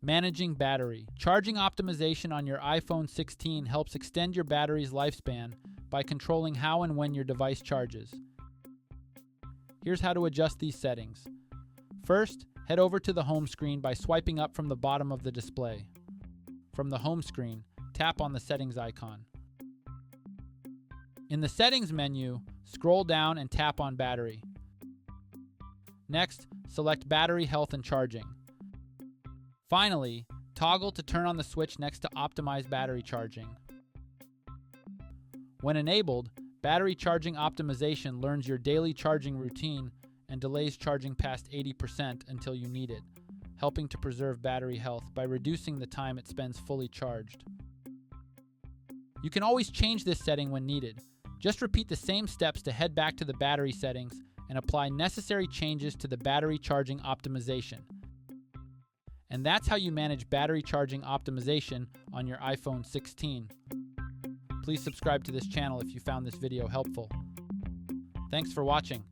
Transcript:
Managing battery. Charging optimization on your iPhone 16 helps extend your battery's lifespan by controlling how and when your device charges. Here's how to adjust these settings. First, head over to the home screen by swiping up from the bottom of the display. From the home screen, tap on the settings icon. In the settings menu, scroll down and tap on battery. Next, select battery health and charging. Finally, toggle to turn on the switch next to optimize battery charging. When enabled, battery charging optimization learns your daily charging routine and delays charging past 80% until you need it, helping to preserve battery health by reducing the time it spends fully charged. You can always change this setting when needed. Just repeat the same steps to head back to the battery settings and apply necessary changes to the battery charging optimization. And that's how you manage battery charging optimization on your iPhone 16. Please subscribe to this channel if you found this video helpful. Thanks for watching.